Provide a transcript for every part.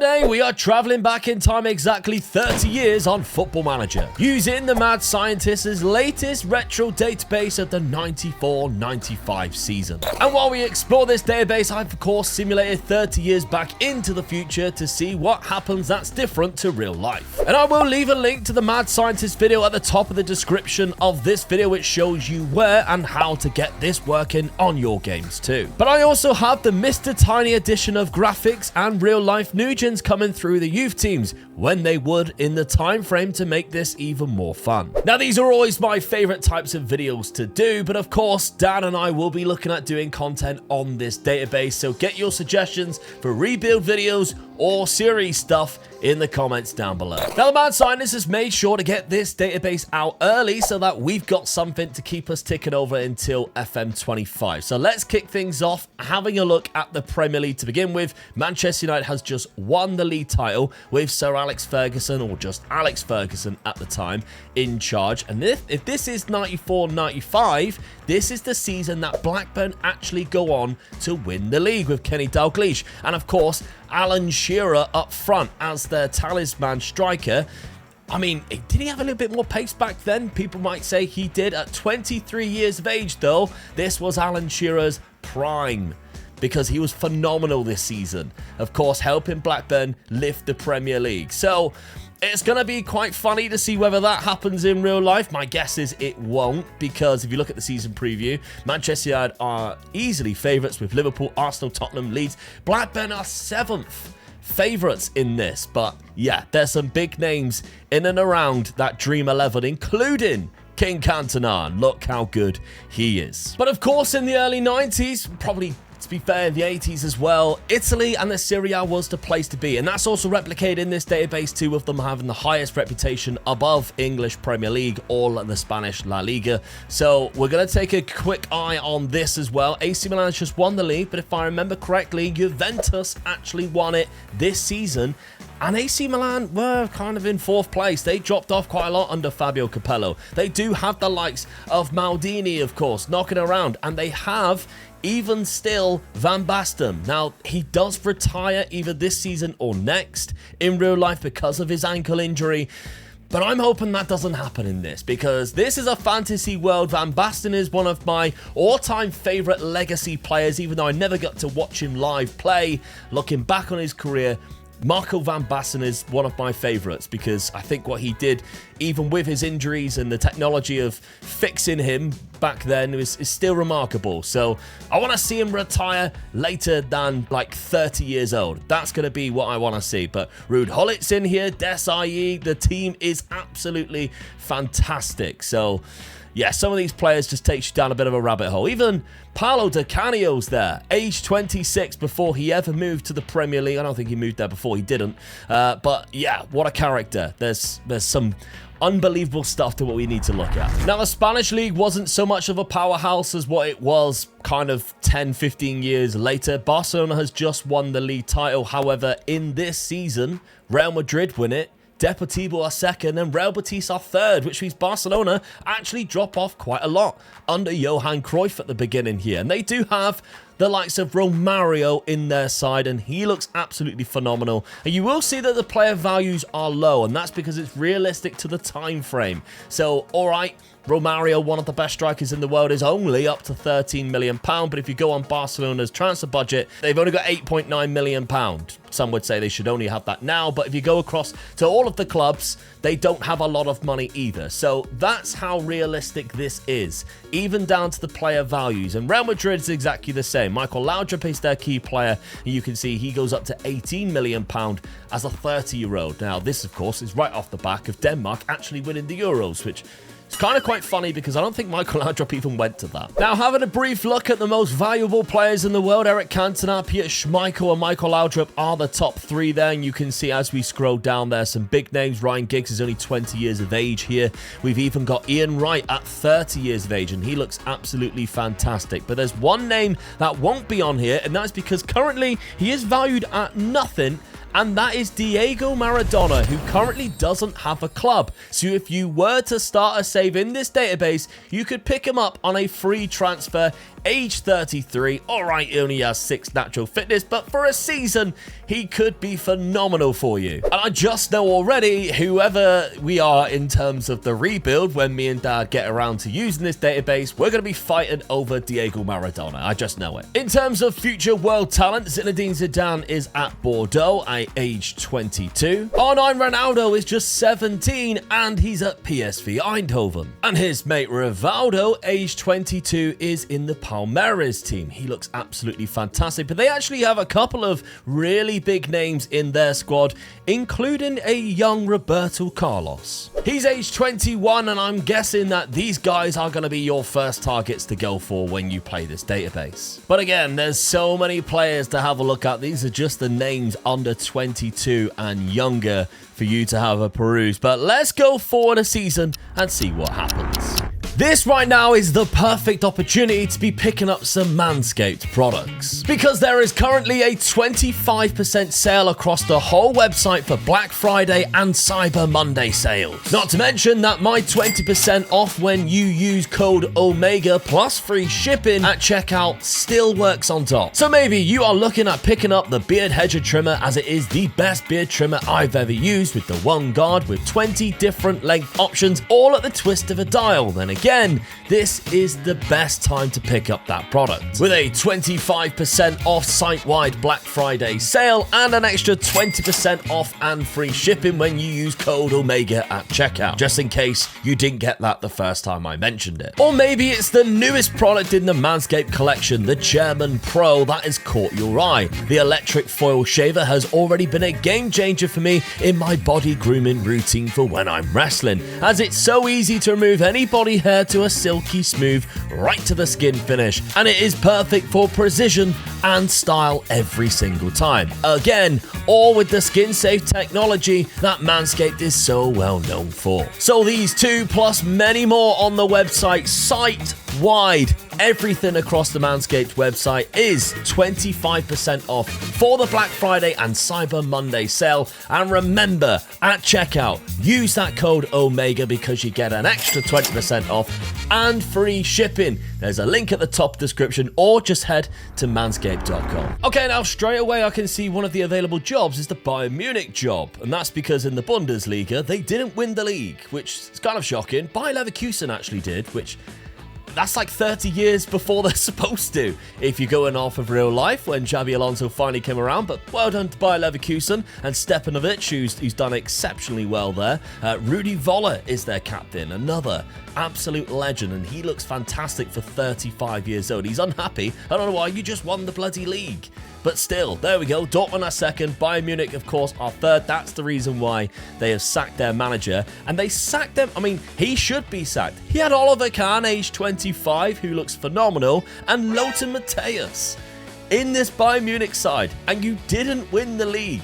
Today we are traveling back in time exactly 30 years on Football Manager, using the mad scientist's latest retro database of the 94-95 season. And while we explore this database, I've of course simulated 30 years back into the future to see what happens that's different to real life. And I will leave a link to the mad scientist video at the top of the description of this video, which shows you where and how to get this working on your games too. But I also have the Mr. Tiny edition of graphics and real life Nugents coming through the youth teams when they would in the time frame to make this even more fun. Now these are always my favorite types of videos to do, but of course Dan and I will be looking at doing content on this database, so get your suggestions for rebuild videos or series stuff in the comments down below. Now the mad scientist has made sure to get this database out early so that we've got something to keep us ticking over until FM25. So let's kick things off having a look at the Premier League to begin with. Manchester United has just won the league title with Sir Alex Ferguson, or just Alex Ferguson at the time, in charge. And if this is 94-95, this is the season that Blackburn actually go on to win the league with Kenny Dalglish. And of course, Alan Shearer up front as their talisman striker. I mean, did he have a little bit more pace back then? People might say he did. At 23 years of age, though, this was Alan Shearer's prime, because he was phenomenal this season. Of course, helping Blackburn lift the Premier League. So it's going to be quite funny to see whether that happens in real life. My guess is it won't, because if you look at the season preview, Manchester United are easily favourites with Liverpool, Arsenal, Tottenham, Leeds. Blackburn are 7th favourites in this. But yeah, there's some big names in and around that Dream 11, including King Cantona. Look how good he is. But of course, in the early 90s, probably to be fair, the 80s as well, Italy and the Serie A was the place to be. And that's also replicated in this database too, with them having the highest reputation above English Premier League or the Spanish La Liga. So we're going to take a quick eye on this as well. AC Milan just won the league, but if I remember correctly, Juventus actually won it this season. And AC Milan were kind of in 4th place. They dropped off quite a lot under Fabio Capello. They do have the likes of Maldini, of course, knocking around. And they have even still Van Basten. Now, he does retire either this season or next in real life because of his ankle injury. But I'm hoping that doesn't happen in this, because this is a fantasy world. Van Basten is one of my all-time favourite legacy players, even though I never got to watch him live play. Looking back on his career, Marco van Basten is one of my favourites, because I think what he did, even with his injuries and the technology of fixing him back then, is still remarkable. So I want to see him retire later than like 30 years old. That's going to be what I want to see. But Ruud Gullit's in here, Desailly, the team is absolutely fantastic. So yeah, some of these players just takes you down a bit of a rabbit hole. Even Paolo Di Canio's there, age 26, before he ever moved to the Premier League. I don't think he moved there before, he didn't. But yeah, what a character. There's some unbelievable stuff to what we need to look at. Now, the Spanish league wasn't so much of a powerhouse as what it was kind of 10-15 years later. Barcelona has just won the league title. However, in this season, Real Madrid win it, Deportivo are 2nd, and Real Betis are 3rd, which means Barcelona actually drop off quite a lot under Johan Cruyff at the beginning here. And they do have the likes of Romario in their side, and he looks absolutely phenomenal. And you will see that the player values are low, and that's because it's realistic to the time frame. So, all right, Romario, one of the best strikers in the world, is only up to £13 million. But if you go on Barcelona's transfer budget, they've only got £8.9 million. Some would say they should only have that now. But if you go across to all of the clubs, they don't have a lot of money either. So that's how realistic this is, even down to the player values. And Real Madrid is exactly the same. Michael Laudrup is their key player, and you can see he goes up to £18 million as a 30-year-old. Now, this, of course, is right off the back of Denmark actually winning the Euros, which it's kind of quite funny because I don't think Michael Laudrup even went to that. Now, having a brief look at the most valuable players in the world, Eric Cantona, Peter Schmeichel, and Michael Laudrup are the top 3 there. And you can see as we scroll down there, some big names. Ryan Giggs is only 20 years of age here. We've even got Ian Wright at 30 years of age, and he looks absolutely fantastic. But there's one name that won't be on here, and that's because currently he is valued at nothing, and that is Diego Maradona, who currently doesn't have a club. So if you were to start a save in this database, you could pick him up on a free transfer age 33. All right, he only has 6 natural fitness, but for a season, he could be phenomenal for you. And I just know already, whoever we are in terms of the rebuild, when me and Dad get around to using this database, we're going to be fighting over Diego Maradona. I just know it. In terms of future world talent, Zinedine Zidane is at Bordeaux at age 22. R9 Ronaldo is just 17 and he's at PSV Eindhoven. And his mate Rivaldo, age 22, is in the Palmeiras team. He looks absolutely fantastic, but they actually have a couple of really big names in their squad, including a young Roberto Carlos. He's age 21, and I'm guessing that these guys are going to be your first targets to go for when you play this database. But again, there's so many players to have a look at. These are just the names under 22 and younger for you to have a peruse. But let's go forward a season and see what happens. This right now is the perfect opportunity to be picking up some Manscaped products, because there is currently a 25% sale across the whole website for Black Friday and Cyber Monday sales. Not to mention that my 20% off when you use code OMEGA plus free shipping at checkout still works on top. So maybe you are looking at picking up the Beard Hedger trimmer, as it is the best beard trimmer I've ever used, with the one guard with 20 different length options, all at the twist of a dial. Then again, this is the best time to pick up that product. With a 25% off site-wide Black Friday sale and an extra 20% off and free shipping when you use code OMEGA at checkout, just in case you didn't get that the first time I mentioned it. Or maybe it's the newest product in the Manscaped collection, the Chairman Pro, that has caught your eye. The electric foil shaver has already been a game changer for me in my body grooming routine for when I'm wrestling, as it's so easy to remove any body hair to a silky smooth right to the skin finish, and it is perfect for precision and style every single time. Again, all with the skin safe technology that Manscaped is so well known for. So these two plus many more on the website, site wide, everything across the Manscaped website is 25% off for the Black Friday and Cyber Monday sale. And remember, at checkout, use that code OMEGA because you get an extra 20% off and free shipping. There's a link at the top description, or just head to manscaped.com. Okay, now straight away I can see one of the available jobs is the Bayern Munich job, and that's because in the Bundesliga they didn't win the league, which is kind of shocking. Bayer Leverkusen actually did, which that's like 30 years before they're supposed to, if you're going off of real life, when Xabi Alonso finally came around. But well done to Bayer Leverkusen and Stepanovic, who's done exceptionally well there. Rudi Voller is their captain, another absolute legend, and he looks fantastic for 35 years old. He's unhappy. I don't know why, you just won the bloody league. But still, there we go. Dortmund are second. Bayern Munich, of course, are third. That's the reason why they have sacked their manager. And they sacked them. I mean, he should be sacked. He had Oliver Kahn, age 25, who looks phenomenal, and Lothar Matthäus in this Bayern Munich side. And you didn't win the league.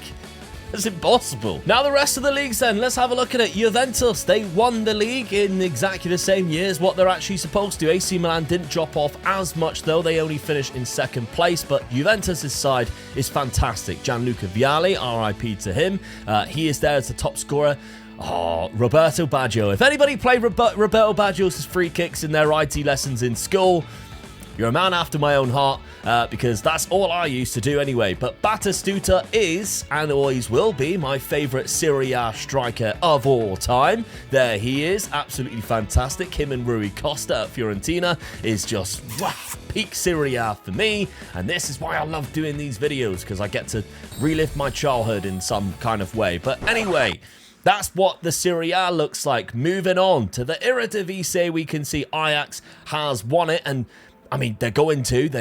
It's impossible. Now the rest of the leagues then, let's have a look at it. Juventus, they won the league in exactly the same year as what they're actually supposed to. AC Milan didn't drop off as much though. They only finished in second place, but Juventus' side is fantastic. Gianluca Vialli, RIP to him. He is there as the top scorer. Oh, Roberto Baggio. If anybody played Roberto Baggio's free kicks in their IT lessons in school, you're a man after my own heart, because that's all I used to do anyway. But Batistuta is, and always will be, my favourite Serie A striker of all time. There he is, absolutely fantastic. Him and Rui Costa at Fiorentina is just peak Serie A for me. And this is why I love doing these videos, because I get to relive my childhood in some kind of way. But anyway, that's what the Serie A looks like. Moving on to the Eredivisie, we can see Ajax has won it, and I mean, they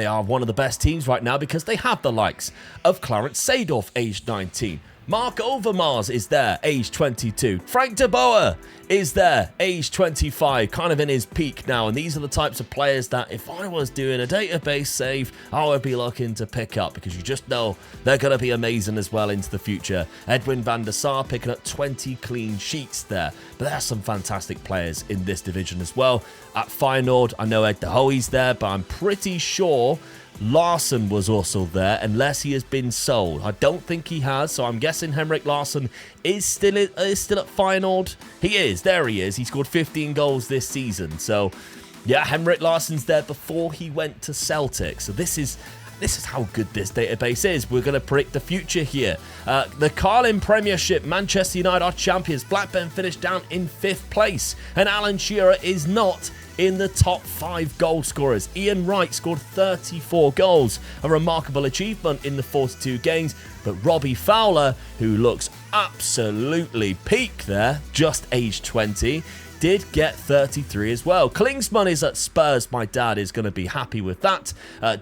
are one of the best teams right now because they have the likes of Clarence Seedorf, aged 19. Mark Overmars is there, age 22. Frank de Boer is there, age 25, kind of in his peak now. And these are the types of players that if I was doing a database save, I would be looking to pick up, because you just know they're going to be amazing as well into the future. Edwin van der Sar picking up 20 clean sheets there. But there are some fantastic players in this division as well. At Feyenoord, I know Ed de Hoey's there, but I'm pretty sure Larsen was also there, unless he has been sold. I don't think he has, so I'm guessing Henrik Larsson is still at Feyenoord. He is. There he is. He scored 15 goals this season. So Yeah, Henrik Larsson's there before he went to Celtic. So this is how good this database is. We're going to predict the future here. The Carling Premiership, Manchester United are champions. Blackburn finished down in 5th place. And Alan Shearer is not in the top 5 goal scorers. Ian Wright scored 34 goals, a remarkable achievement in the 42 games. But Robbie Fowler, who looks absolutely peak there, just aged 20, did get 33 as well. Klinsmann is at Spurs. My dad is going to be happy with that.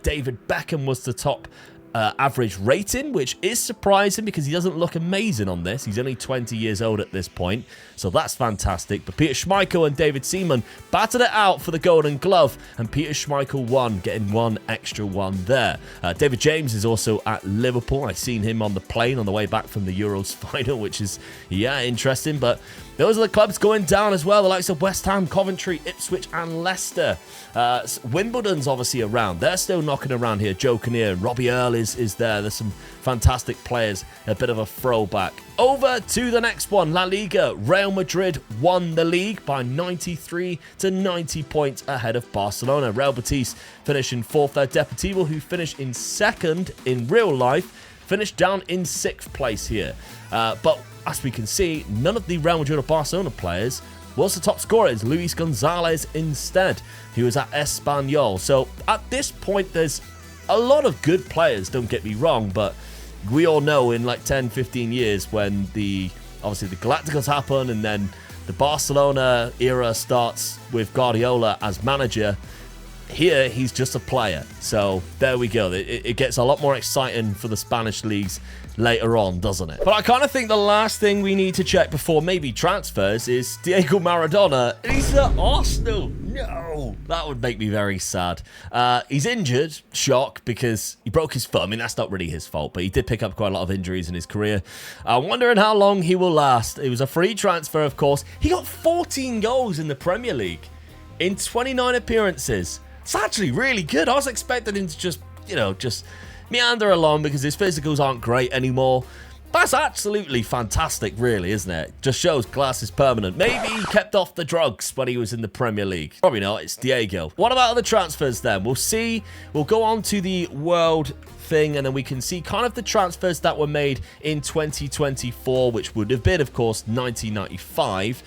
David Beckham was the top average rating, which is surprising because he doesn't look amazing on this. He's only 20 years old at this point, so that's fantastic. But Peter Schmeichel and David Seaman battered it out for the Golden Glove, and Peter Schmeichel won, getting 1 extra 1 there. David James is also at Liverpool. I've seen him on the plane on the way back from the Euros final, which is, yeah, interesting. But those are the clubs going down as well, the likes of West Ham, Coventry, Ipswich and Leicester. Wimbledon's obviously around. They're still knocking around here. Joe Kinnear, Robbie Earle is there. There's some fantastic players. A bit of a throwback. Over to the next one, La Liga. Real Madrid won the league by 93 to 90 points ahead of Barcelona. Real Betis finishing 4th there. Deportivo, who finished in 2nd in real life, finished down in 6th place here. But as we can see, none of the Real Madrid or Barcelona players was the top scorer. It's Luis Gonzalez instead, who was at Espanyol. So at this point, there's a lot of good players, don't get me wrong, but we all know in like 10, 15 years when obviously the Galacticos happen and then the Barcelona era starts with Guardiola as manager, here he's just a player. So there we go. It gets a lot more exciting for the Spanish leagues later on, doesn't it? But I kind of think the last thing we need to check before maybe transfers is Diego Maradona. He's at Arsenal. No, that would make me very sad. He's injured. Shock, because he broke his foot. I mean, that's not really his fault, but he did pick up quite a lot of injuries in his career. I'm wondering how long he will last. It was a free transfer, of course. He got 14 goals in the Premier League in 29 appearances. It's actually really good. I was expecting him to just meander along because his physicals aren't great anymore. That's absolutely fantastic, really, isn't it? Just shows class is permanent. Maybe he kept off the drugs when he was in the Premier League. Probably not. It's Diego. What about other transfers then? We'll see. We'll go on to the world thing, and then we can see kind of the transfers that were made in 2024, which would have been, of course, 1995.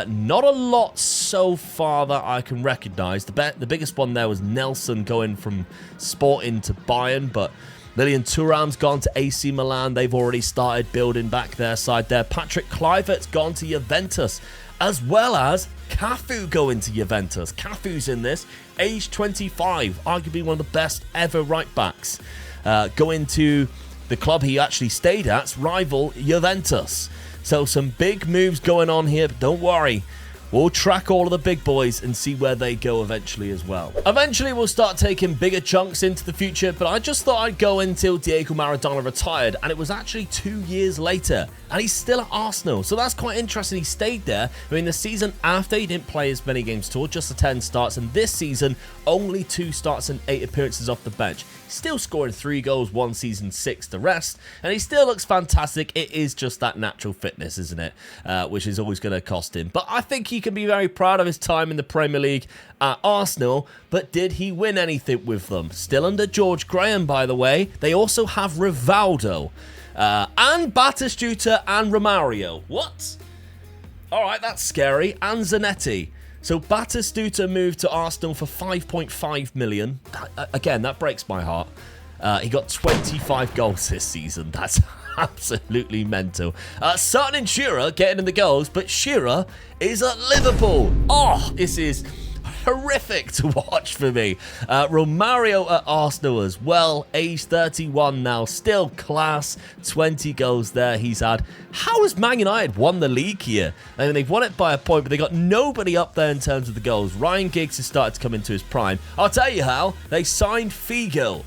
Not a lot so far that I can recognize. The biggest one there was Nelson going from Sporting to Bayern, but Lilian Thuram's gone to AC Milan. They've already started building back their side there. Patrick Kluivert's gone to Juventus, as well as Cafu going to Juventus. Cafu's in this, age 25, arguably one of the best ever right backs. Going to the club he actually stayed at, rival Juventus. So some big moves going on here, but don't worry. We'll track all of the big boys and see where they go eventually as well. Eventually, we'll start taking bigger chunks into the future, but I just thought I'd go until Diego Maradona retired, and it was actually 2 years later, and he's still at Arsenal. So that's quite interesting. He stayed there. I mean, the season after, he didn't play as many games at all, just the 10 starts, and this season, only 2 starts and 8 appearances off the bench. Still scoring 3 goals, 1 season, 6 the rest, and he still looks fantastic. It is just that natural fitness, isn't it? Which is always going to cost him. But I think he can be very proud of his time in the Premier League at Arsenal. But did he win anything with them? Still under George Graham, by the way. They also have Rivaldo, and Batistuta and Romario. What? All right, that's scary. And Zanetti. So Batistuta moved to Arsenal for 5.5 million. Again, that breaks my heart. He got 25 goals this season. That's absolutely mental. Sutton and Shearer getting in the goals, but Shearer is at Liverpool. Oh, this is horrific to watch for me. Romario at Arsenal as well, age 31 now, still class. 20 goals there he's had. How has Man United won the league here? I mean, they've won it by a point, but they got nobody up there in terms of the goals. Ryan Giggs has started to come into his prime. I'll tell you how. They signed Figo.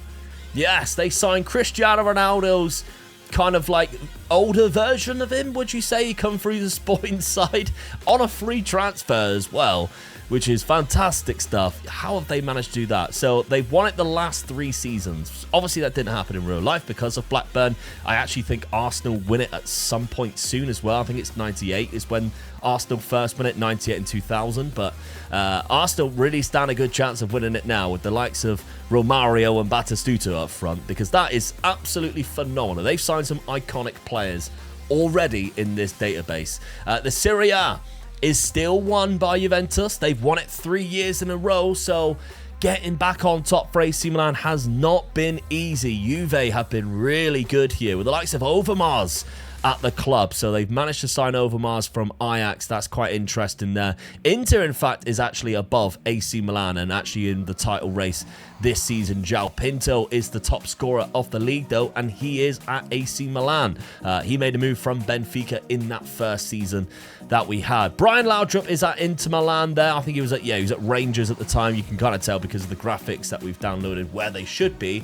Yes, they signed Cristiano Ronaldo's kind of like older version of him, would you say? He come through the Sporting side on a free transfer as well, which is fantastic stuff. How have they managed to do that? So they've won it the last 3 seasons. Obviously, that didn't happen in real life because of Blackburn. I actually think Arsenal win it at some point soon as well. I think it's 98 is when Arsenal first won it, 98 and 2000. But Arsenal really stand a good chance of winning it now with the likes of Romario and Batistuta up front, because that is absolutely phenomenal. They've signed some iconic players already in this database. The Serie A is still won by Juventus. They've won it 3 years in a row, so getting back on top for AC Milan has not been easy. Juve have been really good here with the likes of Overmars at the club, so they've managed to sign Overmars from Ajax. That's quite interesting there. Inter, in fact, is actually above AC Milan and actually in the title race this season. João Pinto is the top scorer of the league, though, and he is at AC Milan. He made a move from Benfica in that first season that we had. Brian Laudrup is at Inter Milan there. I think he was at Rangers at the time. You can kind of tell because of the graphics that we've downloaded where they should be.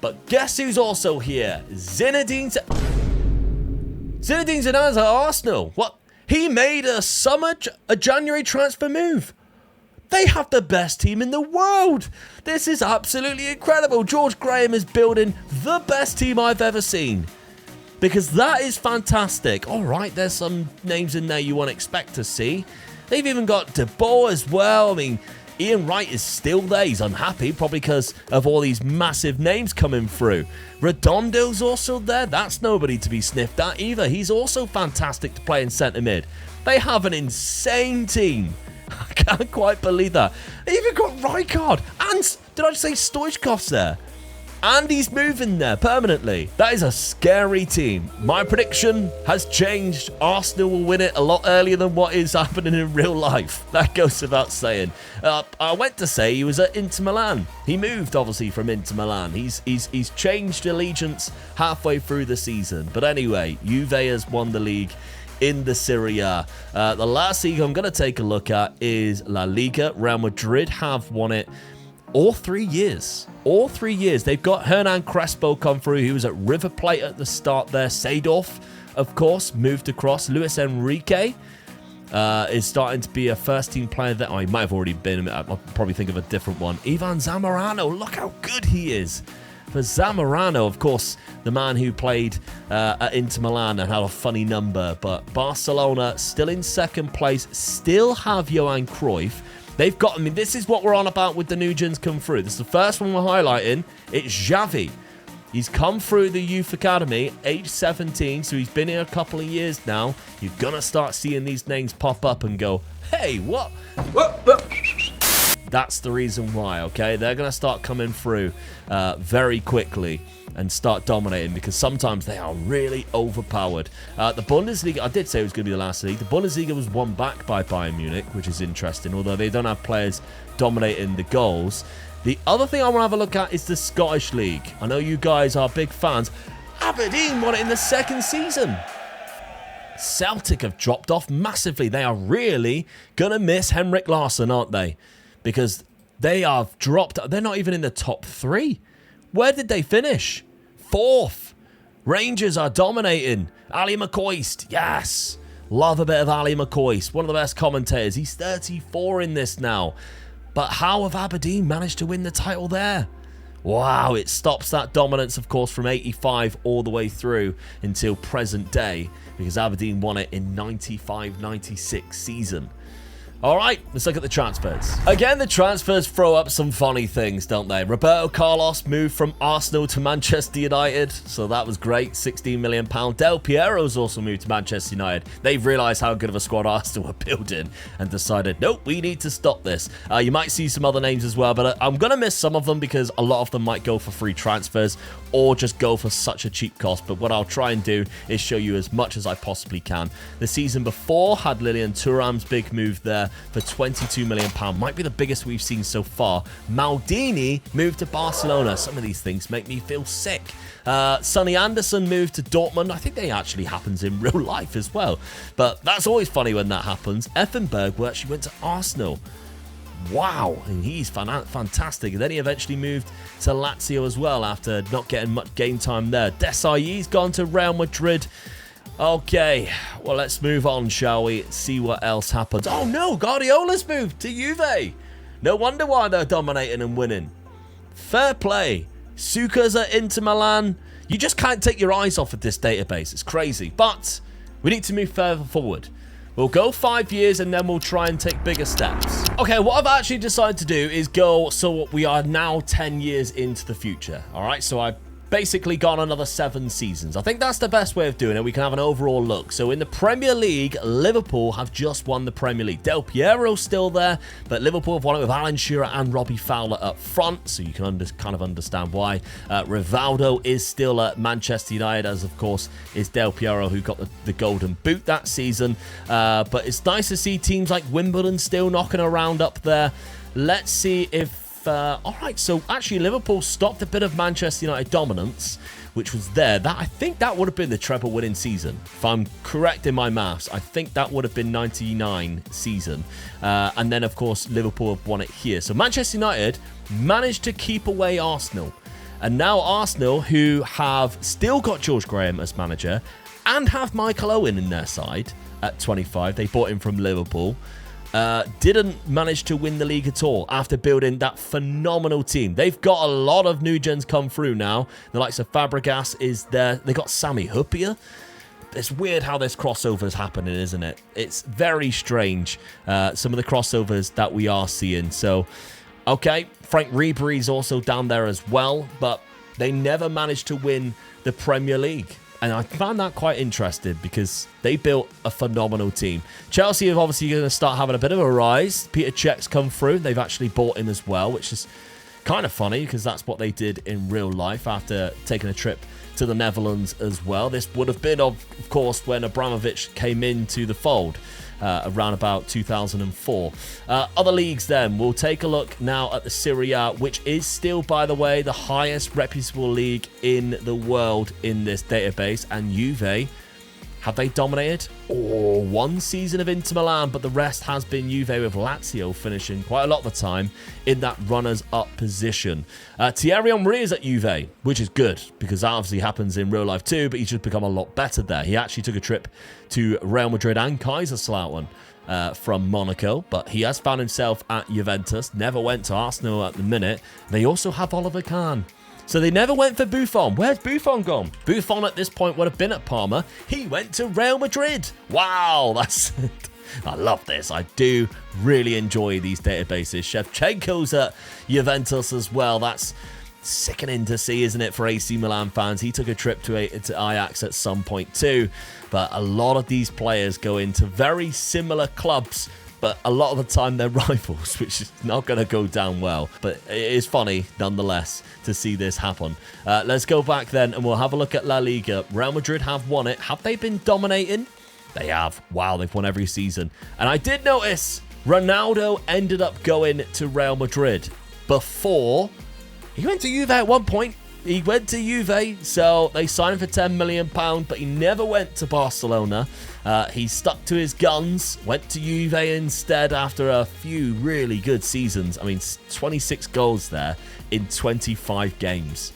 But guess who's also here? Zinedine Zidane's at Arsenal. What? He made a January transfer move. They have the best team in the world. This is absolutely incredible. George Graham is building the best team I've ever seen, because that is fantastic. All right, there's some names in there you won't expect to see. They've even got De Boer as well. I mean, Ian Wright is still there. He's unhappy, probably because of all these massive names coming through. Redondo's also there. That's nobody to be sniffed at either. He's also fantastic to play in centre mid. They have an insane team. I can't quite believe that. They even got Rijkaard. And, did I just say Stoichkov's there? And he's moving there permanently. That is a scary team. My prediction has changed. Arsenal will win it a lot earlier than what is happening in real life. That goes without saying. I went to say he was at Inter Milan. He moved, obviously, from Inter Milan. He's changed allegiance halfway through the season. But anyway, Juve has won the league in the Serie A. The last league I'm going to take a look at is La Liga. Real Madrid have won it all 3 years. All 3 years. They've got Hernan Crespo come through. He was at River Plate at the start there. Seedorf, of course, moved across. Luis Enrique is starting to be a first-team player that he might have already been. I'll probably think of a different one. Ivan Zamorano, look how good he is. For Zamorano, of course, the man who played at Inter Milan and had a funny number. But Barcelona still in second place, still have Johan Cruyff. They've got, I mean, this is what we're on about with the new gens come through. This is the first one we're highlighting. It's Xavi. He's come through the youth academy, age 17, so he's been here a couple of years now. You're going to start seeing these names pop up and go, hey, what? That's the reason why, okay? They're going to start coming through very quickly and start dominating, because sometimes they are really overpowered. The Bundesliga, I did say it was going to be the last league. The Bundesliga was won back by Bayern Munich, which is interesting, although they don't have players dominating the goals. The other thing I want to have a look at is the Scottish League. I know you guys are big fans. Aberdeen won it in the second season. Celtic have dropped off massively. They are really going to miss Henrik Larsson, aren't they? Because they have dropped. They're not even in the top 3. Where did they finish? 4th. Rangers are dominating. Ali McCoist, yes. Love a bit of Ali McCoist. One of the best commentators. He's 34 in this now. But how have Aberdeen managed to win the title there? Wow, it stops that dominance, of course, from 85 all the way through until present day, because Aberdeen won it in 95-96 season. All right, let's look at the transfers. Again, the transfers throw up some funny things, don't they? Roberto Carlos moved from Arsenal to Manchester United, so that was great, £16 million. Del Piero's also moved to Manchester United. They've realised how good of a squad Arsenal are building and decided, nope, we need to stop this. You might see some other names as well, but I'm going to miss some of them because a lot of them might go for free transfers or just go for such a cheap cost. But what I'll try and do is show you as much as I possibly can. The season before had Lilian Thuram's big move there for £22 million. Might be the biggest we've seen so far. Maldini moved to Barcelona. Some of these things make me feel sick. Sonny Anderson moved to Dortmund. I think that actually happens in real life as well. But that's always funny when that happens. Effenberg actually went to Arsenal. Wow, and he's fantastic. And then he eventually moved to Lazio as well after not getting much game time there. Desailly's gone to Real Madrid. Okay, well, let's move on, shall we? See what else happens. Oh, no, Guardiola's moved to Juve. No wonder why they're dominating and winning. Fair play. Suka's at Inter Milan. You just can't take your eyes off of this database. It's crazy. But we need to move further forward. We'll go 5 years and then we'll try and take bigger steps. Okay, what I've actually decided to do is go, so we are now 10 years into the future. All right, so I've basically gone another 7 seasons. I think that's the best way of doing it. We can have an overall look. So in the Premier League, Liverpool have just won the Premier League. Del Piero's still there, but Liverpool have won it with Alan Shearer and Robbie Fowler up front, so you can kind of understand why. Rivaldo is still at Manchester United, as of course is Del Piero, who got the golden boot that season. But it's nice to see teams like Wimbledon still knocking around up there. Let's see if all right, so actually Liverpool stopped a bit of Manchester United dominance, which was there. I think that would have been the treble winning season. If I'm correct in my maths, I think that would have been 99 season. And then, of course, Liverpool have won it here. So Manchester United managed to keep away Arsenal. And now Arsenal, who have still got George Graham as manager and have Michael Owen in their side at 25. They bought him from Liverpool. Didn't manage to win the league at all after building that phenomenal team. They've got a lot of new gens come through now. The likes of Fabregas is there. They got Sami Hyypiä. It's weird how this crossover is happening, isn't it? It's very strange, some of the crossovers that we are seeing. So, okay, Frank Ribery's also down there as well, but they never managed to win the Premier League. And I found that quite interesting because they built a phenomenal team. Chelsea are obviously going to start having a bit of a rise. Peter Cech's come through. They've actually bought him as well, which is kind of funny because that's what they did in real life after taking a trip to the Netherlands as well. This would have been, of course, when Abramovich came into the fold. Around about 2004. Other leagues then, we'll take a look now at the Serie A, which is still, by the way, the highest reputable league in the world in this database. And Juve, have they dominated? Oh, 1 season of Inter Milan, but the rest has been Juve, with Lazio finishing quite a lot of the time in that runners-up position. Thierry Henry is at Juve, which is good because that obviously happens in real life too, but he's just become a lot better there. He actually took a trip to Real Madrid and Kaiserslautern from Monaco, but he has found himself at Juventus, never went to Arsenal at the minute. They also have Oliver Kahn. So they never went for Buffon. Where's Buffon gone? Buffon at this point would have been at Parma. He went to Real Madrid. Wow, that's... I love this. I do really enjoy these databases. Shevchenko's at Juventus as well. That's sickening to see, isn't it, for AC Milan fans? He took a trip to Ajax at some point too. But a lot of these players go into very similar clubs, but a lot of the time they're rivals, which is not going to go down well. But it is funny, nonetheless, to see this happen. Let's go back then, and we'll have a look at La Liga. Real Madrid have won it. Have they been dominating? They have. Wow, they've won every season. And I did notice Ronaldo ended up going to Real Madrid before. He went to Juve at one point. He went to Juve, so they signed him for £10 million, but he never went to Barcelona. He stuck to his guns, went to Juve instead after a few really good seasons. I mean, 26 goals there in 25 games.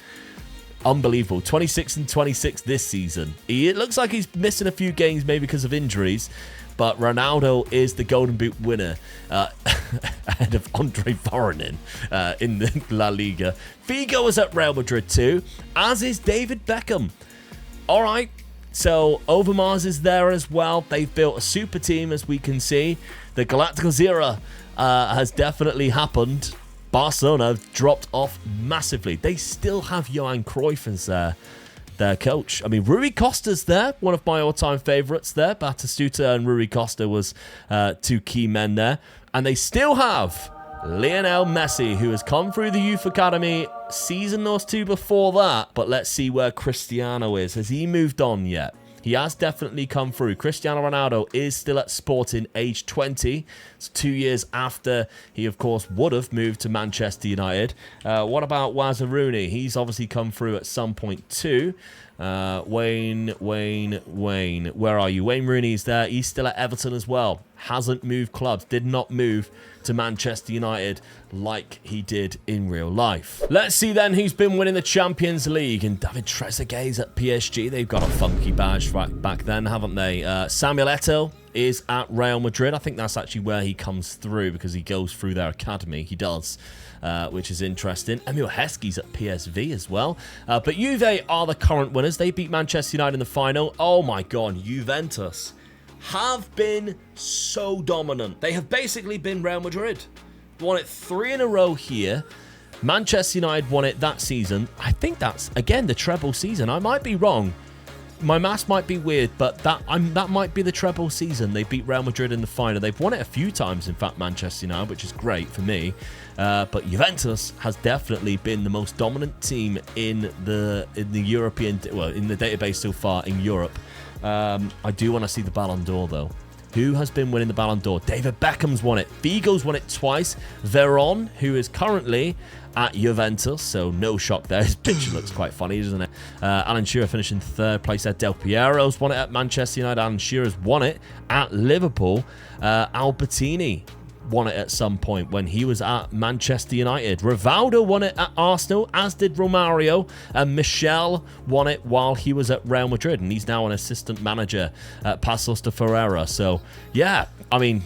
Unbelievable. 26 and 26 this season. It looks like he's missing a few games maybe because of injuries, but Ronaldo is the Golden Boot winner ahead of Andre Voronin in the La Liga. Figo is at Real Madrid too, as is David Beckham. All right, so Overmars is there as well. They've built a super team, as we can see. The Galacticos era has definitely happened. Barcelona have dropped off massively. They still have Johan Cruyff as their coach. I mean, Rui Costa's there, one of my all-time favourites there. Batistuta and Rui Costa was 2 key men there. And they still have Lionel Messi, who has come through the youth academy season or 2 before that. But let's see where Cristiano is. Has he moved on yet? He has definitely come through. Cristiano Ronaldo is still at Sporting, age 20. It's 2 years after he, of course, would have moved to Manchester United. What about Wazza Rooney? He's obviously come through at some point too. Wayne. Where are you? Wayne Rooney's there. He's still at Everton as well. Hasn't moved clubs. Did not move to Manchester United like he did in real life. Let's see then who's been winning the Champions League. And David Trezeguet's at PSG. They've got a funky badge right back then, haven't they? Samuel Eto'o is at Real Madrid. I think that's actually where he comes through because he goes through their academy. He does. Which is interesting. Emil Heskey's at PSV as well. But Juve are the current winners. They beat Manchester United in the final. Oh my God, Juventus have been so dominant. They have basically been Real Madrid. Won it 3 in a row here. Manchester United won it that season. I think that's, again, the treble season. I might be wrong. My maths might be weird, but that might be the treble season. They beat Real Madrid in the final. They've won it a few times, in fact, Manchester United, which is great for me. But Juventus has definitely been the most dominant team in the European, well, in the database so far in Europe. I do want to see the Ballon d'Or, though. Who has been winning the Ballon d'Or? David Beckham's won it. Figo's won it twice. Veron, who is currently at Juventus, so no shock there. His picture looks quite funny, doesn't it? Alan Shearer finished in 3rd place there. Del Piero's won it at Manchester United. Alan Shearer's won it at Liverpool. Albertini won it at some point when he was at Manchester United. Rivaldo won it at Arsenal, as did Romario. And Michel won it while he was at Real Madrid, and he's now an assistant manager at Paços de Ferreira. So, yeah, I mean,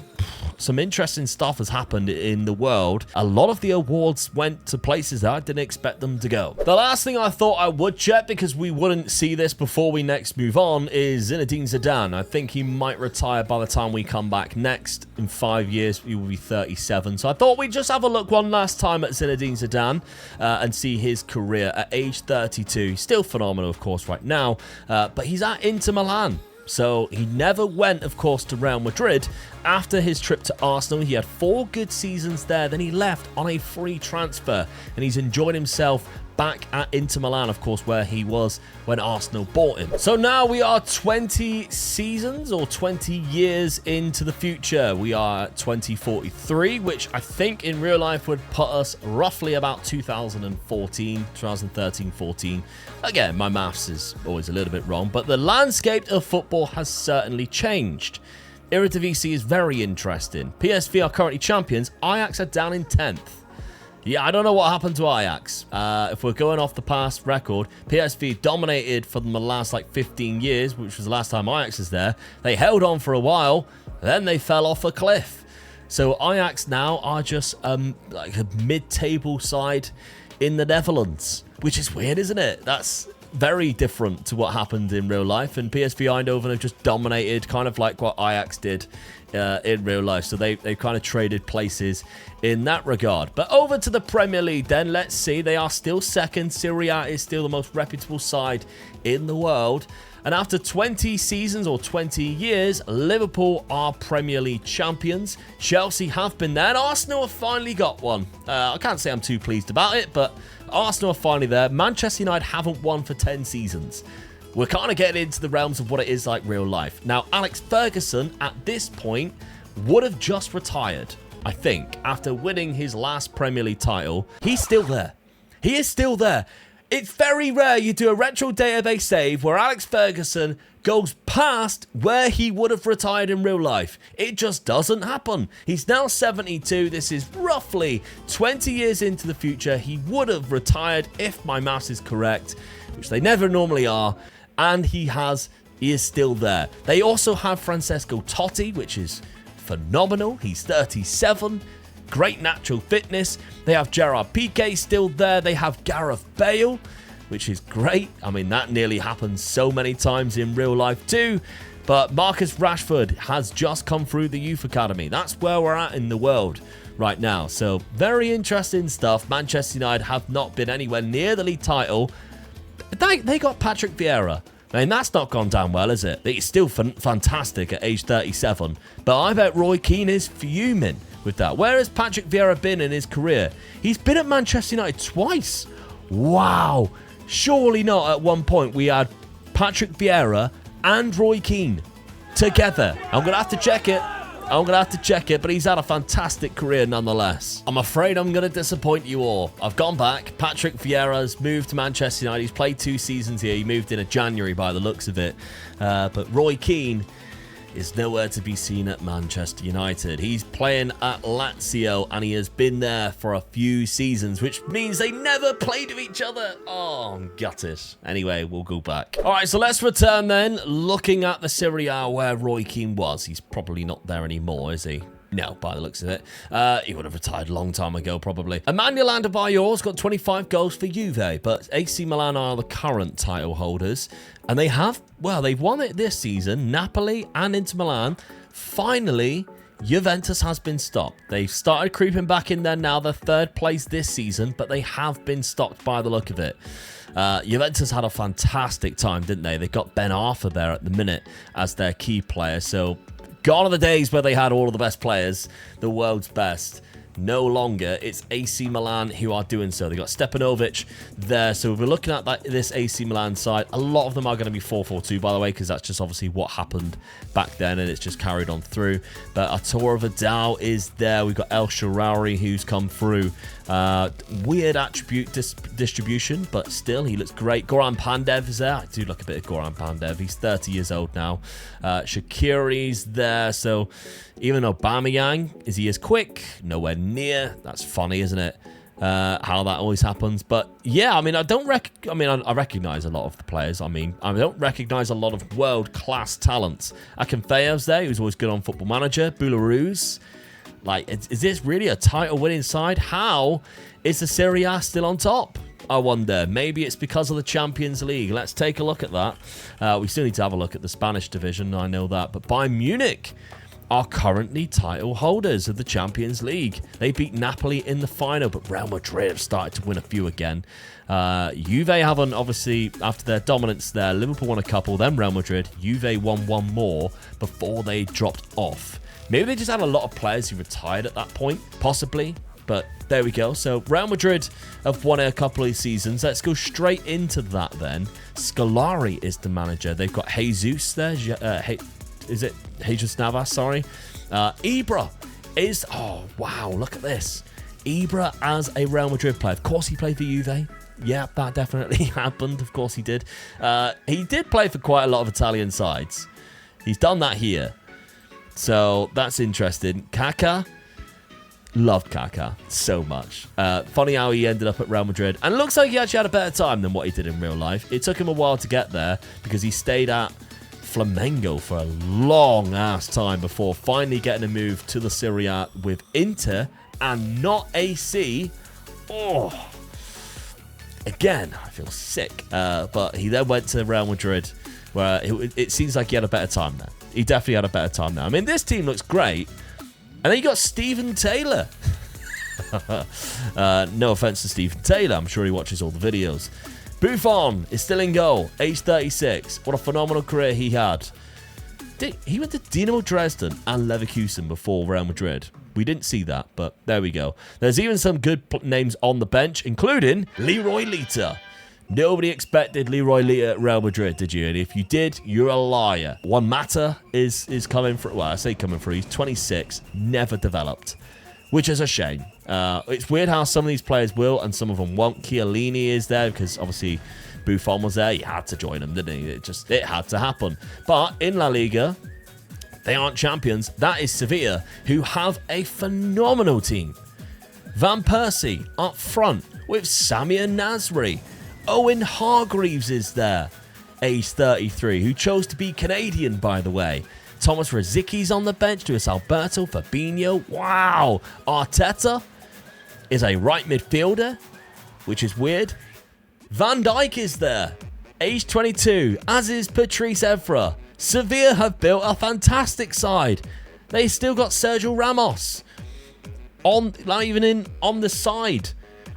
some interesting stuff has happened in the world. A lot of the awards went to places that I didn't expect them to go. The last thing I thought I would check, because we wouldn't see this before we next move on, is Zinedine Zidane. I think he might retire by the time we come back next. In 5 years, he will be 37. So I thought we'd just have a look one last time at Zinedine Zidane and see his career at age 32. Still phenomenal, of course, right now. But he's at Inter Milan. So he never went, of course, to Real Madrid. After his trip to Arsenal, he had 4 good seasons there. Then he left on a free transfer, and he's enjoyed himself back at Inter Milan, of course, where he was when Arsenal bought him. So now we are 20 seasons or 20 years into the future. We are at 2043, which I think in real life would put us roughly about 2013-14. Again, my maths is always a little bit wrong, but the landscape of football has certainly changed. Eredivisie is very interesting. PSV are currently champions. Ajax are down in 10th. Yeah, I don't know what happened to Ajax. If we're going off the past record, PSV dominated for the last 15 years, which was the last time Ajax was there. They held on for a while, then they fell off a cliff. So Ajax now are just like a mid-table side in the Netherlands, which is weird, isn't it? That's very different to what happened in real life. And PSV Eindhoven have just dominated, kind of like what Ajax did in real life. So they kind of traded places in that regard. But over to the Premier League then. Let's see. They are still second. Serie A is still the most reputable side in the world. And after 20 seasons or 20 years, Liverpool are Premier League champions. Chelsea have been there, and Arsenal have finally got one. I can't say I'm too pleased about it, but Arsenal are finally there. Manchester United haven't won for 10 seasons. We're kind of getting into the realms of what it is like real life. Now, Alex Ferguson, at this point, would have just retired, I think, after winning his last Premier League title. He's still there. He is still there. It's very rare you do a retro database save where Alex Ferguson goes past where he would have retired in real life. It just doesn't happen. He's now 72. This is roughly 20 years into the future. He would have retired if my maths is correct, which they never normally are. And he is still there. They also have Francesco Totti, which is phenomenal. He's 37. Great natural fitness. They have Gerard Piqué still there. They have Gareth Bale, which is great. I mean, that nearly happens so many times in real life too. But Marcus Rashford has just come through the youth academy. That's where we're at in the world right now. So very interesting stuff. Manchester United have not been anywhere near the league title. They got Patrick Vieira. I mean, that's not gone down well, is it? He's still fantastic at age 37. But I bet Roy Keane is fuming with that. Where has Patrick Vieira been in his career? He's been at Manchester United twice. Wow. Surely not at one point we had Patrick Vieira and Roy Keane together. I'm going to have to check it. I'm going to have to check it, but he's had a fantastic career nonetheless. I'm afraid I'm going to disappoint you all. I've gone back. Patrick Vieira's moved to Manchester United. He's played 2 seasons here. He moved in January by the looks of it. But Roy Keane is nowhere to be seen at Manchester United. He's playing at Lazio, and he has been there for a few seasons, which means they never played with each other. Oh, I'm gutted. Anyway, we'll go back. All right, so let's return then, looking at the Serie A where Roy Keane was. He's probably not there anymore, is he? No, by the looks of it. He would have retired a long time ago, probably. Emmanuel Adebayor's got 25 goals for Juve, but AC Milan are the current title holders. And they have, well, they've won it this season. Napoli and Inter Milan. Finally, Juventus has been stopped. They've started creeping back in there now. They're 3rd place this season, but they have been stopped by the look of it. Juventus had a fantastic time, didn't they? They got Ben Arfa there at the minute as their key player, so gone are the days where they had all of the best players, the world's best. No longer. It's AC Milan who are doing so. They got Stepanovic there. So we're looking at this AC Milan side. A lot of them are going to be 4-4-2, by the way, because that's just obviously what happened back then, and it's just carried on through. But Arturo Vidal is there. We've got El Shaarawy who's come through. Weird attribute distribution, but still, he looks great. Goran Pandev is there. I do look a bit of Goran Pandev. He's 30 years old now. Shaqiri's there. So even Aubameyang, is he as quick? Nowhere near. That's funny, isn't it? How that always happens. But yeah, I mean, I recognize a lot of the players. I don't recognize a lot of world-class talents. Akinfeev's there. He was always good on Football Manager. Boularus. Like, is this really a title-winning side? How is the Serie A still on top? I wonder. Maybe it's because of the Champions League. Let's take a look at that. We still need to have a look at the Spanish division. I know that. But Bayern Munich are currently title holders of the Champions League. They beat Napoli in the final, but Real Madrid have started to win a few again. Juve haven't, obviously, after their dominance there. Liverpool won a couple, then Real Madrid. Juve won one more before they dropped off. Maybe they just had a lot of players who retired at that point, possibly. But there we go. So Real Madrid have won a couple of seasons. Let's go straight into that then. Scolari is the manager. They've got Jesus there. Is it Jesus Navas? Sorry. Ibra is... Oh, wow. Look at this. Ibra as a Real Madrid player. Of course he played for Juve. Yeah, that definitely happened. Of course he did. He did play for quite a lot of Italian sides. He's done that here. So that's interesting. Kaká. Loved Kaká so much. Funny how he ended up at Real Madrid. And it looks like he actually had a better time than what he did in real life. It took him a while to get there because he stayed at Flamengo for a long-ass time before finally getting a move to the Serie A with Inter and not AC. Oh, again, I feel sick. But he then went to Real Madrid where it seems like he had a better time there. He definitely had a better time there. I mean, this team looks great. And then you got Stephen Taylor. No offense to Stephen Taylor. I'm sure he watches all the videos. Buffon is still in goal, age 36. What a phenomenal career he had. He went to Dinamo Dresden and Leverkusen before Real Madrid. We didn't see that, but there we go. There's even some good names on the bench, including Leroy Lita. Nobody expected Leroy Lita at Real Madrid, did you? And if you did, you're a liar. Juan Mata is coming through. Well, I say coming through. He's 26, never developed, which is a shame. It's weird how some of these players will and some of them won't. Chiellini is there because obviously Buffon was there. He had to join them, didn't he? It had to happen. But in La Liga, they aren't champions. That is Sevilla, who have a phenomenal team. Van Persie up front with Samir Nasri. Owen Hargreaves is there, age 33, who chose to be Canadian, by the way. Thomas Rosický's on the bench. Luis Alberto, Fabinho. Wow. Arteta is a right midfielder, which is weird. Van Dijk is there, age 22, as is Patrice Evra. Sevilla have built a fantastic side. They still got Sergio Ramos on the side.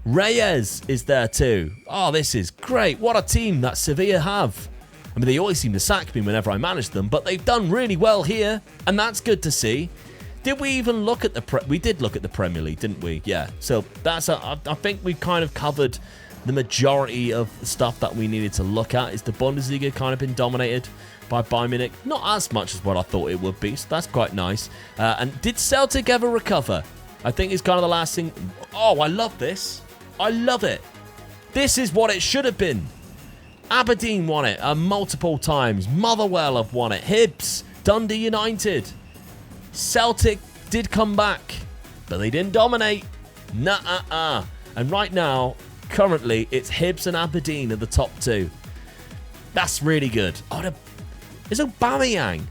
Reyes is there too. Oh, this is great. What a team that Sevilla have. I mean, they always seem to sack me whenever I manage them, but they've done really well here, and that's good to see. Did we even look at we did look at the Premier League, didn't we? Yeah. So I think we've kind of covered the majority of the stuff that we needed to look at. Is the Bundesliga kind of been dominated by Bayern Munich. Not as much as what I thought it would be, so that's quite nice. And did Celtic ever recover? I think it's kind of the last thing. Oh, I love this. I love it. This is what it should have been. Aberdeen won it multiple times. Motherwell have won it. Hibs, Dundee United. Celtic did come back, but they didn't dominate. Nah. And right now, currently, it's Hibs and Aberdeen are the top two. That's really good. Oh, is Aubameyang?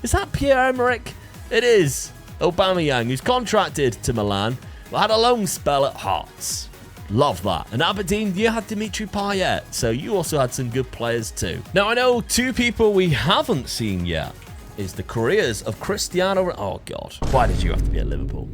Is that Pierre-Emerick? It is. Aubameyang, who's contracted to Milan, but had a long spell at Hearts. Love that. And Aberdeen, you had Dimitri Payet, so you also had some good players too. Now, I know two people we haven't seen yet is the careers of Cristiano. Oh, God. Why did you have to be at Liverpool?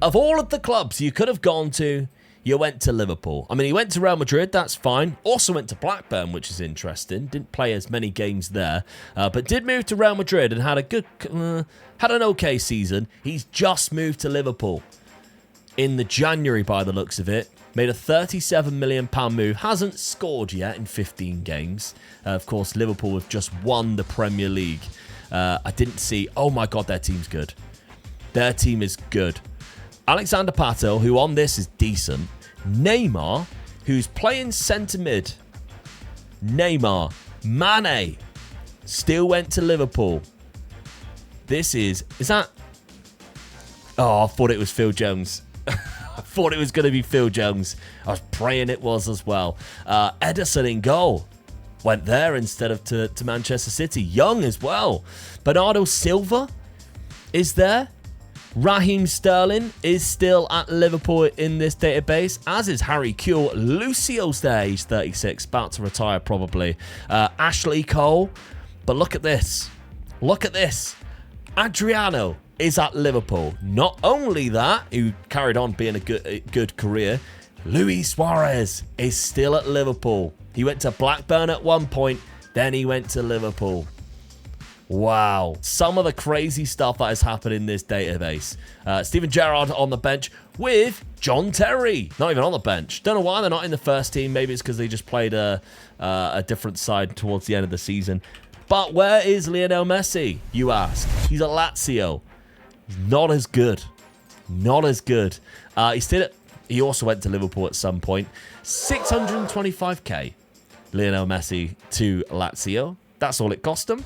Of all of the clubs you could have gone to, you went to Liverpool. I mean, he went to Real Madrid, that's fine. Also went to Blackburn, which is interesting. Didn't play as many games there, but did move to Real Madrid and had an okay season. He's just moved to Liverpool in the January by the looks of it. Made a £37 million move. Hasn't scored yet in 15 games. Of course, Liverpool have just won the Premier League. I didn't see... Oh my God, their team's good. Their team is good. Alexander Pato, who on this is decent. Neymar, who's playing centre mid. Neymar. Mane. Still went to Liverpool. This is that... Oh, I thought it was Phil Jones. I thought it was going to be Phil Jones. I was praying it was as well. Ederson in goal. Went there instead of to Manchester City. Young as well. Bernardo Silva is there. Raheem Sterling is still at Liverpool in this database, as is Harry Kewell. Lucio's there, he's 36, about to retire probably. Ashley Cole. But look at this. Look at this. Adriano is at Liverpool. Not only that, who carried on being a good career, Luis Suarez is still at Liverpool. He went to Blackburn at one point, then he went to Liverpool. Wow. Some of the crazy stuff that has happened in this database. Steven Gerrard on the bench with John Terry. Not even on the bench. Don't know why they're not in the first team. Maybe it's because they just played a different side towards the end of the season. But where is Lionel Messi, you ask? He's at Lazio. Not as good. Not as good. He also went to Liverpool at some point. 625k. Lionel Messi to Lazio. That's all it cost him.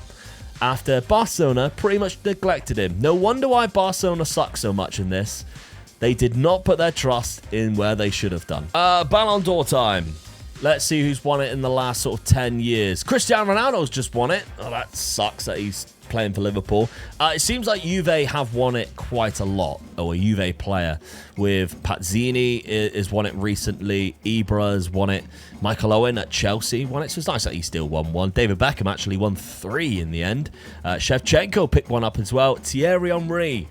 After Barcelona pretty much neglected him. No wonder why Barcelona suck so much in this. They did not put their trust in where they should have done. Ballon d'Or time. Let's see who's won it in the last sort of 10 years. Cristiano Ronaldo's just won it. Oh, that sucks that he's playing for Liverpool. It seems like Juve have won it quite a lot. Or a Juve player. With Pazzini has won it recently. Ibra has won it. Michael Owen at Chelsea won it. So it's nice that he still won one. David Beckham actually won 3 in the end. Shevchenko picked one up as well. Thierry Henry,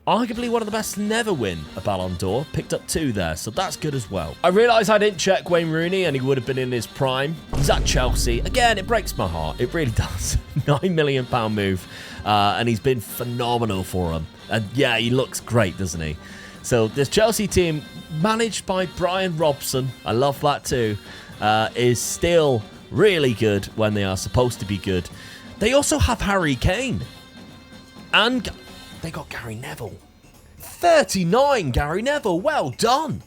arguably one of the best to never win a Ballon d'Or, picked up 2 there, so that's good as well. I realise I didn't check Wayne Rooney, and he would have been in his prime. He's at Chelsea. Again, it breaks my heart. It really does. £9 million move, and he's been phenomenal for him. And yeah, he looks great, doesn't he? So this Chelsea team, managed by Brian Robson, I love that too, is still really good when they are supposed to be good. They also have Harry Kane. And they got Gary Neville. 39 Gary Neville. Well done.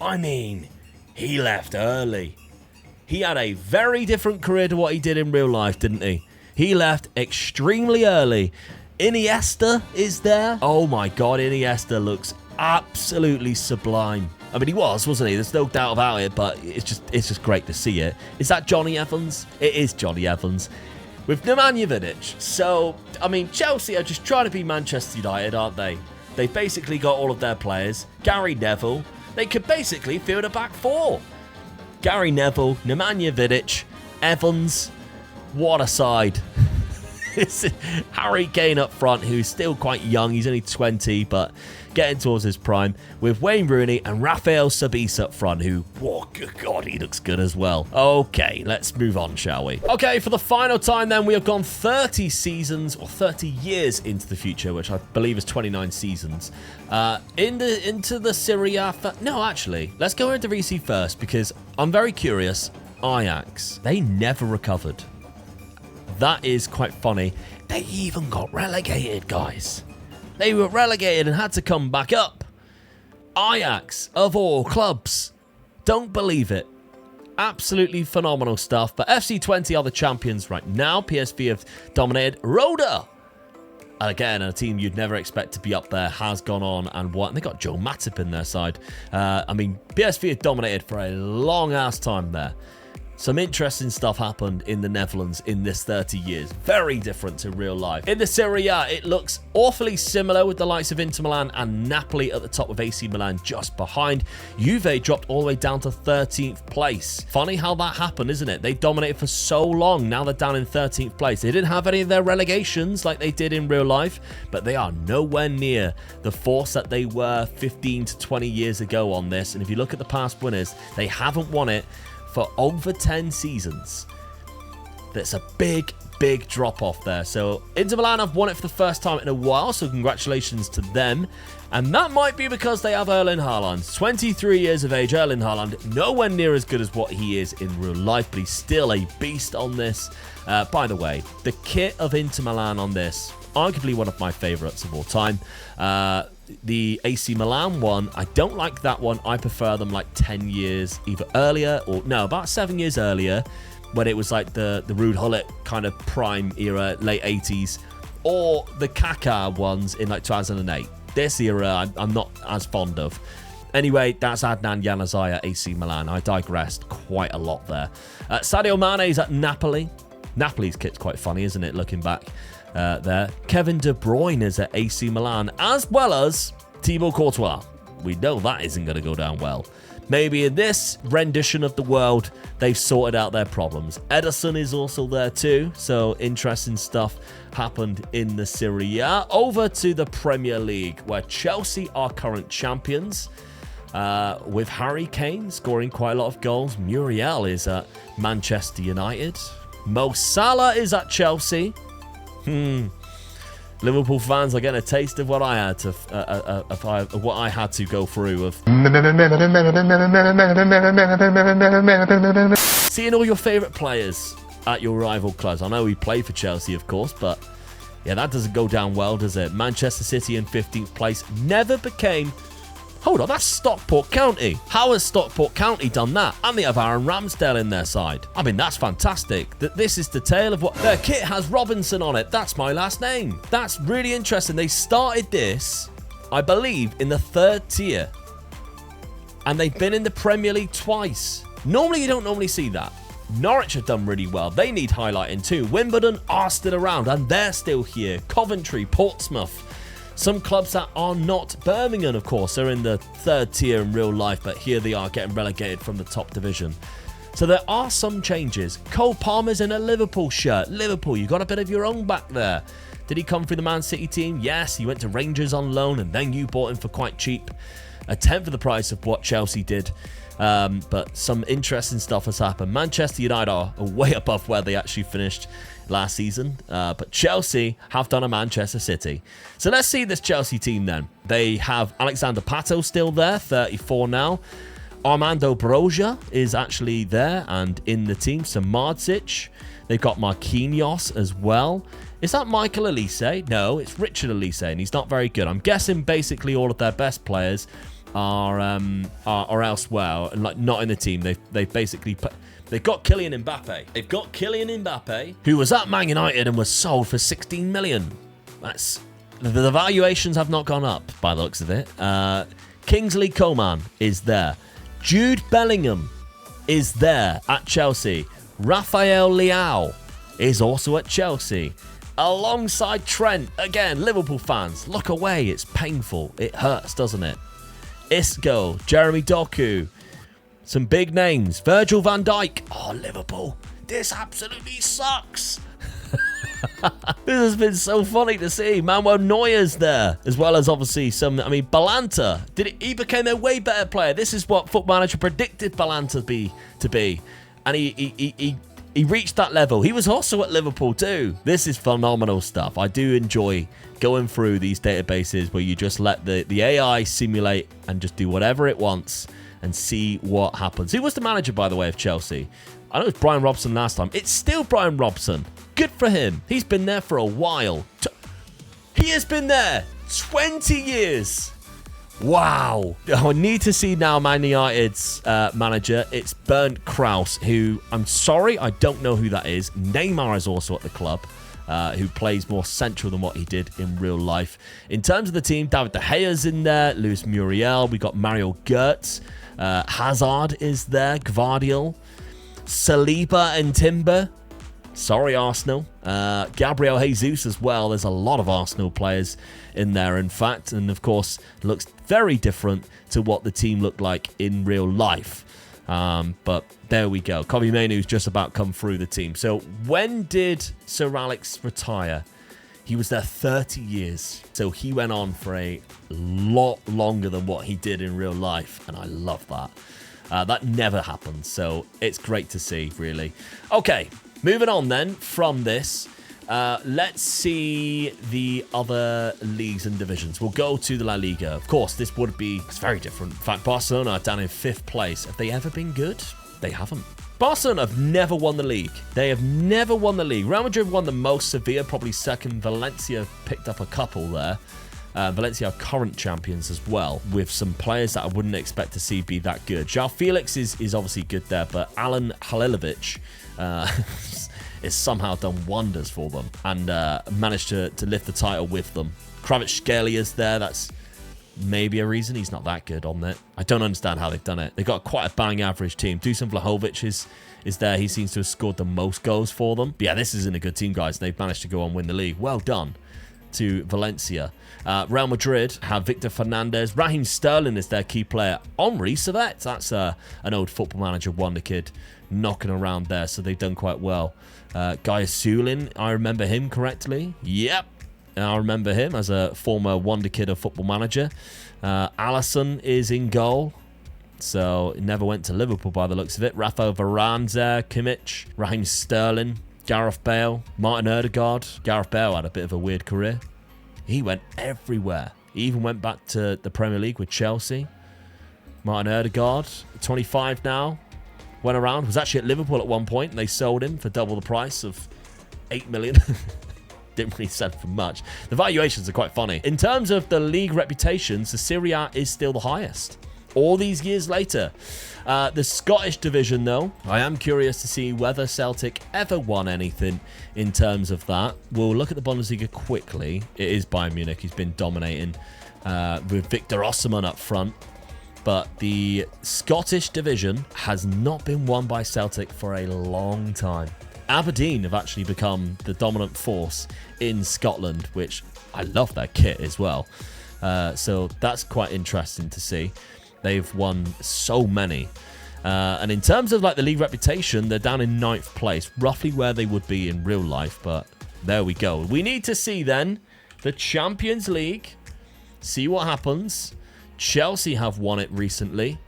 I mean, he left early. He had a very different career to what he did in real life, didn't he? He left extremely early. Iniesta is there. Oh my God, Iniesta looks absolutely sublime. I mean, he wasn't he? There's no doubt about it, but it's just great to see it. Is that Johnny Evans? It is Johnny Evans. With Nemanja Vidic. So, I mean, Chelsea are just trying to be Manchester United, aren't they? They've basically got all of their players. Gary Neville. They could basically field a back 4. Gary Neville, Nemanja Vidic, Evans. What a side. It's Harry Kane up front, who's still quite young. He's only 20, but getting towards his prime. With Wayne Rooney and Rafael Sabis up front, who, oh, good God, he looks good as well. Okay, let's move on, shall we? Okay, for the final time then, we have gone 30 seasons, or 30 years into the future, which I believe is 29 seasons. Into the Serie A... No, actually, let's go into VC first, because I'm very curious. Ajax, they never recovered. That is quite funny. They even got relegated, guys. They were relegated and had to come back up. Ajax, of all clubs. Don't believe it. Absolutely phenomenal stuff. But FC Twente are the champions right now. PSV have dominated. Roda, again, a team you'd never expect to be up there, has gone on and won. And they got Joe Matip in their side. I mean, PSV have dominated for a long-ass time there. Some interesting stuff happened in the Netherlands in this 30 years. Very different to real life. In the Serie A, it looks awfully similar with the likes of Inter Milan and Napoli at the top of AC Milan just behind. Juve dropped all the way down to 13th place. Funny how that happened, isn't it? They dominated for so long. Now they're down in 13th place. They didn't have any of their relegations like they did in real life, but they are nowhere near the force that they were 15 to 20 years ago on this. And if you look at the past winners, they haven't won it for over 10 seasons. That's a big drop off there. So Inter Milan have won it for the first time in a while, so congratulations to them. And that might be because they have Erling Haaland. 23 years of age, Erling Haaland, nowhere near as good as what he is in real life, but he's still a beast on this. By the way, the kit of Inter Milan on this, arguably one of my favourites of all time. The AC Milan one, I don't like that one. I prefer them like 10 years either earlier or no, about 7 years earlier, when it was like the Ruud Gullit kind of prime era, late 80s, or the Kaká ones in like 2008. This era I'm not as fond of. Anyway, that's Adnan Januzaj at AC Milan. I digressed quite a lot there. Sadio Mane is at Napoli. Napoli's kit's quite funny, isn't it, looking back there. Kevin De Bruyne is at AC Milan, as well as Thibaut Courtois. We know that isn't going to go down well. Maybe in this rendition of the world, they've sorted out their problems. Ederson is also there too, so interesting stuff happened in the Serie A. Over to the Premier League, where Chelsea are current champions, with Harry Kane scoring quite a lot of goals. Muriel is at Manchester United. Mo Salah is at Chelsea. Liverpool fans are getting a taste of what I had to go through of seeing all your favourite players at your rival clubs. I know he played for Chelsea, of course, but yeah, that doesn't go down well, does it? Manchester City in 15th place never became. Hold on, that's Stockport County. How has Stockport County done that? And they have Aaron Ramsdale in their side. I mean, that's fantastic. This is the tale of what... Their kit has Robinson on it. That's my last name. That's really interesting. They started this, I believe, in the 3rd tier. And they've been in the Premier League twice. Normally, you don't normally see that. Norwich have done really well. They need highlighting too. Wimbledon are still around, and they're still here. Coventry, Portsmouth. Some clubs that are not. Birmingham, of course, are in the 3rd tier in real life, but here they are getting relegated from the top division. So there are some changes. Cole Palmer's in a Liverpool shirt. Liverpool, you got a bit of your own back there. Did he come through the Man City team? Yes, he went to Rangers on loan, and then you bought him for quite cheap. A tenth of the price of what Chelsea did. But some interesting stuff has happened. Manchester United are way above where they actually finished last season, but Chelsea have done a Manchester City. So let's see this Chelsea team then. They have Alexander Pato still there, 34 now. Armando Broja is actually there and in the team. Samardzic. They've got Marquinhos as well. Is that Michael Olise? No, it's Richard Olise, and he's not very good. I'm guessing basically all of their best players are elsewhere and like not in the team. They've basically put. They've got Kylian Mbappe. They've got Kylian Mbappe, who was at Man United and was sold for 16 million. That's the valuations have not gone up by the looks of it. Kingsley Coman is there. Jude Bellingham is there at Chelsea. Rafael Leao is also at Chelsea. Alongside Trent. Again, Liverpool fans, look away. It's painful. It hurts, doesn't it? Isco, Jeremy Doku. Some big names. Virgil van Dijk. Oh, Liverpool. This absolutely sucks. This has been so funny to see. Manuel Neuer's there, as well as obviously some. I mean, Balanta. He became a way better player. This is what Football Manager predicted Balanta to be, and he reached that level. He was also at Liverpool too. This is phenomenal stuff. I do enjoy going through these databases where you just let the AI simulate and just do whatever it wants and see what happens. Who was the manager, by the way, of Chelsea? I know it was Brian Robson last time. It's still Brian Robson. Good for him. He's been there for a while. He has been there 20 years. Wow. I need to see now Man United's manager. It's Bernd Kraus, who, I'm sorry, I don't know who that is. Neymar is also at the club, who plays more central than what he did in real life. In terms of the team, David De Gea's in there, Luis Muriel, we got Mario Götze, Hazard is there, Gvardiol, Saliba and Timber. Sorry, Arsenal. Gabriel Jesus as well. There's a lot of Arsenal players in there, in fact. And, of course, looks very different to what the team looked like in real life. But there we go. Kobbie Mainoo's just about come through the team. So when did Sir Alex retire? He was there 30 years. So he went on for a lot longer than what he did in real life. And I love that. That never happens. So it's great to see, really. Okay. Moving on then from this, let's see the other leagues and divisions. We'll go to the La Liga. Of course, it's very different. In fact, Barcelona are down in 5th place. Have they ever been good? They haven't. Barcelona have never won the league. They have never won the league. Real Madrid won the most. Sevilla probably second. Valencia picked up a couple there. Valencia are current champions as well, with some players that I wouldn't expect to see be that good. João Felix is obviously good there, but Alan Halilovic is somehow done wonders for them and managed to lift the title with them. Kvaratskhelia there. That's maybe a reason he's not that good on it. I don't understand how they've done it. They've got quite a bang average team. Dusan Vlahovic is there. He seems to have scored the most goals for them. But yeah, this isn't a good team, guys. They've managed to go on and win the league. Well done to Valencia. Real Madrid have Victor Fernandez. Raheem Sterling is their key player. Henri Servette, that's an old Football Manager wonder kid knocking around there, so they've done quite well. Guy Sulin, I remember him correctly. Yep, I remember him as a former wonder kid of Football Manager. Alisson is in goal, so never went to Liverpool by the looks of it. Rafael Varane's there, Kimmich, Raheem Sterling, Gareth Bale, Martin Odegaard. Gareth Bale had a bit of a weird career. He went everywhere. He even went back to the Premier League with Chelsea. Martin Odegaard, 25 now. Went around. Was actually at Liverpool at one point. And they sold him for double the price of 8 million. Didn't really sell for much. The valuations are quite funny. In terms of the league reputations, the Serie A is still the highest. All these years later. The Scottish division, though, I am curious to see whether Celtic ever won anything in terms of that. We'll look at the Bundesliga quickly. It is Bayern Munich who's been dominating with Victor Osimhen up front. But the Scottish division has not been won by Celtic for a long time. Aberdeen have actually become the dominant force in Scotland, which I love their kit as well. So that's quite interesting to see. They've won so many. And in terms of like the league reputation, they're down in 9th place, roughly where they would be in real life. But there we go. We need to see then the Champions League, see what happens. Chelsea have won it recently.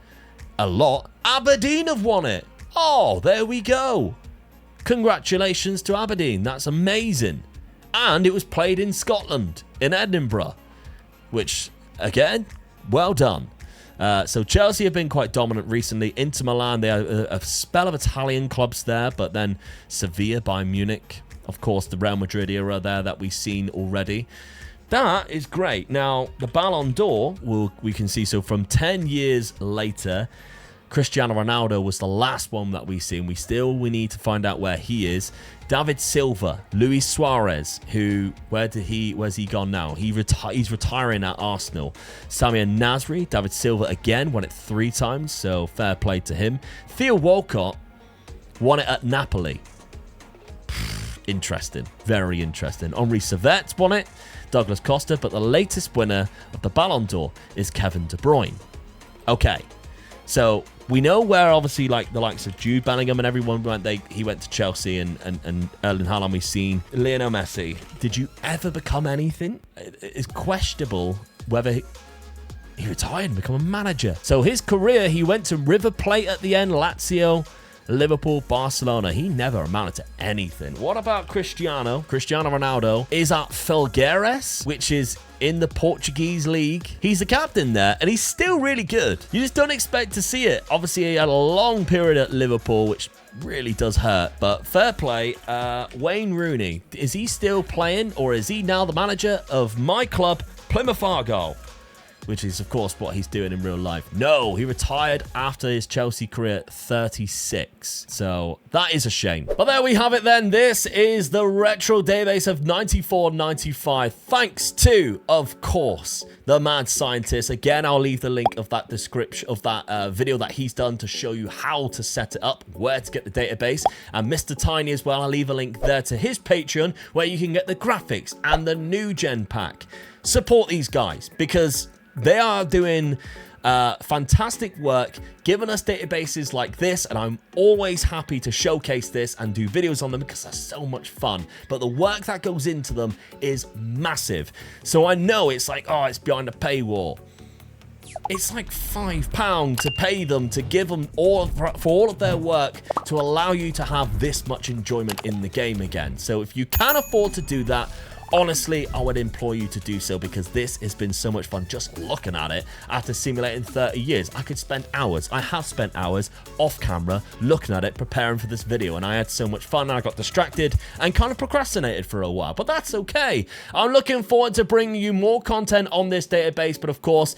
A lot. Aberdeen have won it. Oh, there we go. Congratulations to Aberdeen. That's amazing. And it was played in Scotland, in Edinburgh, which, again, well done. So Chelsea have been quite dominant recently. Inter Milan, they have a spell of Italian clubs there, but then Sevilla, Bayern Munich, of course, the Real Madrid era there that we've seen already. That is great. Now, the Ballon d'Or, we can see, so from 10 years later, Cristiano Ronaldo was the last one that we've seen. We need to find out where he is. David Silva, Luis Suarez, where's he gone now? He's retiring at Arsenal. Samir Nasri, David Silva again, won it 3 times, so fair play to him. Theo Walcott won it at Napoli. Interesting, very interesting. Henri Servette won it, Douglas Costa, but the latest winner of the Ballon d'Or is Kevin De Bruyne. Okay, so we know where obviously like the likes of Jude Bellingham and everyone he went to Chelsea and Erling Haaland we've seen. Lionel Messi, did you ever become anything? It's questionable whether he retired and become a manager. So his career, he went to River Plate at the end, Lazio, Liverpool, Barcelona, he never amounted to anything. What about Cristiano? Cristiano Ronaldo is at Figueirense, which is in the Portuguese league. He's the captain there, and he's still really good. You just don't expect to see it. Obviously, he had a long period at Liverpool, which really does hurt, but fair play. Wayne Rooney, is he still playing, or is he now the manager of my club, Plymouth Argyle? Which is, of course, what he's doing in real life. No, he retired after his Chelsea career at 36. So that is a shame. But there we have it then. This is the retro database of 94-95. Thanks to, of course, the mad scientist. Again, I'll leave the link of that description of that video that he's done to show you how to set it up, where to get the database. And Mr. Tiny as well, I'll leave a link there to his Patreon where you can get the graphics and the new gen pack. Support these guys because they are doing fantastic work, giving us databases like this, and I'm always happy to showcase this and do videos on them because they're so much fun. But the work that goes into them is massive. So I know it's like, oh, it's behind a paywall. It's like £5 to pay them, to give them for all of their work, to allow you to have this much enjoyment in the game again. So if you can afford to do that, honestly, I would implore you to do so because this has been so much fun just looking at it. After simulating 30 years, I could spend hours. I have spent hours off camera looking at it, preparing for this video, and I had so much fun. I got distracted and kind of procrastinated for a while, but that's okay. I'm looking forward to bringing you more content on this database, but of course,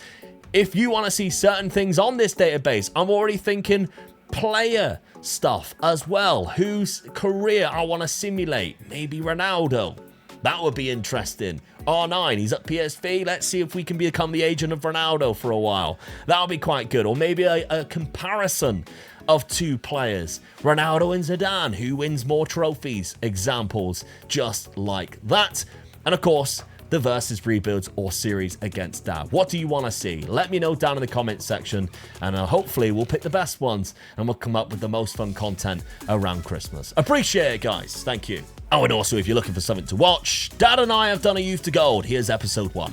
if you want to see certain things on this database, I'm already thinking player stuff as well. Whose career I want to simulate. Maybe Ronaldo. That would be interesting. R9, he's at PSV. Let's see if we can become the agent of Ronaldo for a while. That'll be quite good. Or maybe a comparison of two players. Ronaldo and Zidane. Who wins more trophies? Examples just like that. And of course, the versus rebuilds or series against Dad. What do you want to see? Let me know down in the comments section, and hopefully we'll pick the best ones and we'll come up with the most fun content around Christmas. Appreciate it, guys. Thank you. Oh, and also, if you're looking for something to watch, Dad and I have done a Youth to Gold. Here's episode 1.